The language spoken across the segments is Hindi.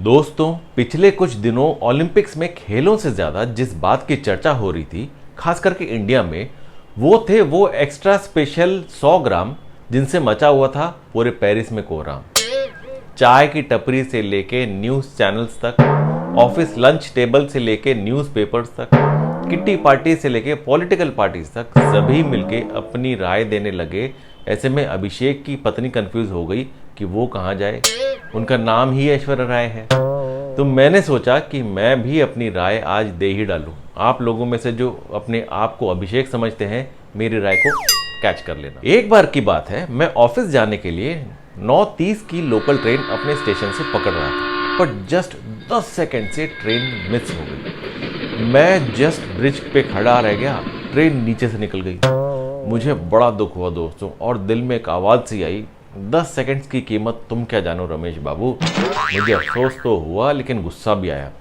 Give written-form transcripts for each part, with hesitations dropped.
दोस्तों, पिछले कुछ दिनों ओलंपिक्स में खेलों से ज्यादा जिस बात की चर्चा हो रही थी, खास करके इंडिया में, वो एक्स्ट्रा स्पेशल 100 ग्राम जिनसे मचा हुआ था पूरे पेरिस में कोहराम। चाय की टपरी से लेके न्यूज चैनल्स तक, ऑफिस लंच टेबल से लेके न्यूज़पेपर्स तक, किट्टी पार्टी से लेके पॉलिटिकल पार्टीज तक सभी मिलके अपनी राय देने लगे। ऐसे में अभिषेक की पत्नी कंफ्यूज हो गई कि वो कहाँ जाए। उनका नाम ही ऐश्वर्या राय है। तो मैंने सोचा कि मैं भी अपनी राय आज दे ही डालूं। आप लोगों में से जो अपने आप को अभिषेक समझते हैं, मेरी राय को कैच कर लेना। एक बार की बात है, मैं ऑफिस जाने के लिए 9:30 की लोकल ट्रेन अपने स्टेशन से पकड़ रहा था, पर जस्ट 10 सेकंड से ट्रेन मिस हो गई। मैं जस्ट ब्रिज पे खड़ा रह गया, ट्रेन नीचे से निकल गई। मुझे बड़ा दुख हुआ दोस्तों, और दिल में एक आवाज़ सी आई, 10 सेकंड्स की कीमत तुम क्या जानो रमेश बाबू। मुझे अफसोस तो हुआ, लेकिन गुस्सा भी आया।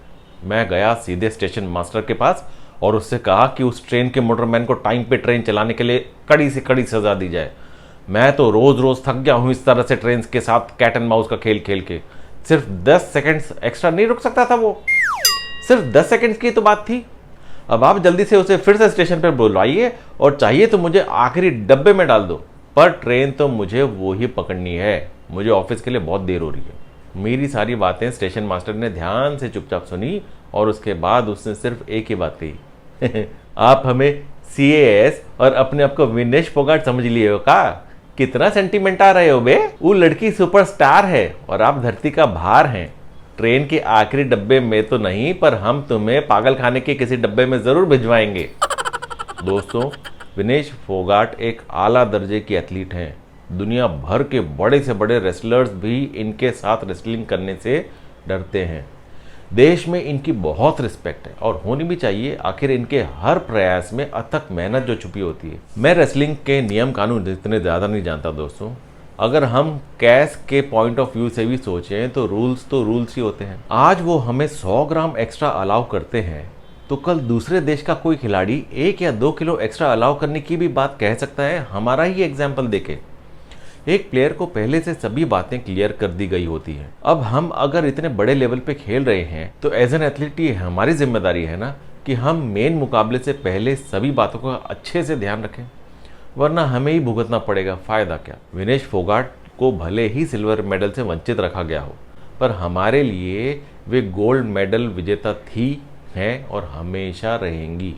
मैं गया सीधे स्टेशन मास्टर के पास और उससे कहा कि उस ट्रेन के मोटरमैन को टाइम पे ट्रेन चलाने के लिए कड़ी से कड़ी सजा दी जाए। मैं तो रोज रोज थक गया हूँ इस तरह से ट्रेन के साथ कैट एंड माउस का खेल खेल के। सिर्फ 10 सेकंड्स एक्स्ट्रा नहीं रुक सकता था वो? सिर्फ 10 सेकंड्स की तो बात थी। अब आप जल्दी से उसे फिर से स्टेशन पर बुलवाइए और चाहिए तो मुझे आखिरी डब्बे में डाल दो, पर ट्रेन तो मुझे वो ही पकड़नी है। मुझे ऑफिस के लिए बहुत देर हो रही है। मेरी सारी बातें स्टेशन मास्टर ने ध्यान से चुपचाप सुनी और उसके बाद उसने सिर्फ एक ही बात कही, आप हमें CAS और अपने आप को विनेश फोगाट समझ लिए हो का? कितना सेंटीमेंट आ रहे हो बे? वो लड़की सुपरस्टार है और आप धरती का भार हैं। ट्रेन के आखिरी डब्बे में तो नहीं, पर हम तुम्हें पागल खाने के किसी डब्बे में जरूर भिजवाएंगे। दोस्तों, विनेश फोगाट एक आला दर्जे की एथलीट हैं। दुनिया भर के बड़े से बड़े रेसलर्स भी इनके साथ रेसलिंग करने से डरते हैं। देश में इनकी बहुत रिस्पेक्ट है और होनी भी चाहिए। आखिर इनके हर प्रयास में अथक मेहनत जो छुपी होती है। मैं रेसलिंग के नियम कानून इतने ज़्यादा नहीं जानता दोस्तों। अगर हम कैश के पॉइंट ऑफ व्यू से भी सोचें तो रूल्स ही होते हैं। आज वो हमें 100 ग्राम एक्स्ट्रा अलाउ करते हैं, तो कल दूसरे देश का कोई खिलाड़ी 1 या 2 किलो एक्स्ट्रा अलाउ करने की भी बात कह सकता है। हमारा ही एग्जाम्पल देखे, एक प्लेयर को पहले से सभी बातें क्लियर कर दी गई होती हैं। अब हम अगर इतने बड़े लेवल पे खेल रहे हैं तो एज एन एथलीट ये हमारी जिम्मेदारी है ना कि हम मेन मुकाबले से पहले सभी बातों का अच्छे से ध्यान रखें, वरना हमें ही भुगतना पड़ेगा। फायदा क्या? विनेश फोगाट को भले ही सिल्वर मेडल से वंचित रखा गया हो, पर हमारे लिए वे गोल्ड मेडल विजेता थी, हैं और हमेशा रहेंगी।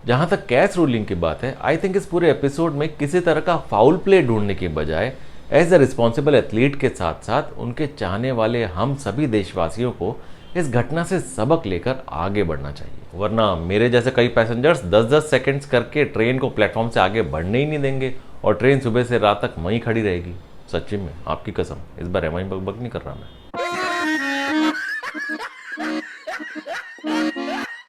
जहां तक कैश रूलिंग की बात है, आई थिंक इस पूरे एपिसोड में किसी तरह का फाउल प्ले ढूंढने के बजाय एज अ रिस्पॉन्सिबल एथलीट के साथ साथ उनके चाहने वाले हम सभी देशवासियों को इस घटना से सबक लेकर आगे बढ़ना चाहिए। वरना मेरे जैसे कई पैसेंजर्स 10-10 सेकंड्स करके ट्रेन को प्लेटफॉर्म से आगे बढ़ने ही नहीं देंगे और ट्रेन सुबह से रात तक वहीं खड़ी रहेगी। सच्ची में आपकी कसम, इस बार एम आई बकबक नहीं कर रहा मैं।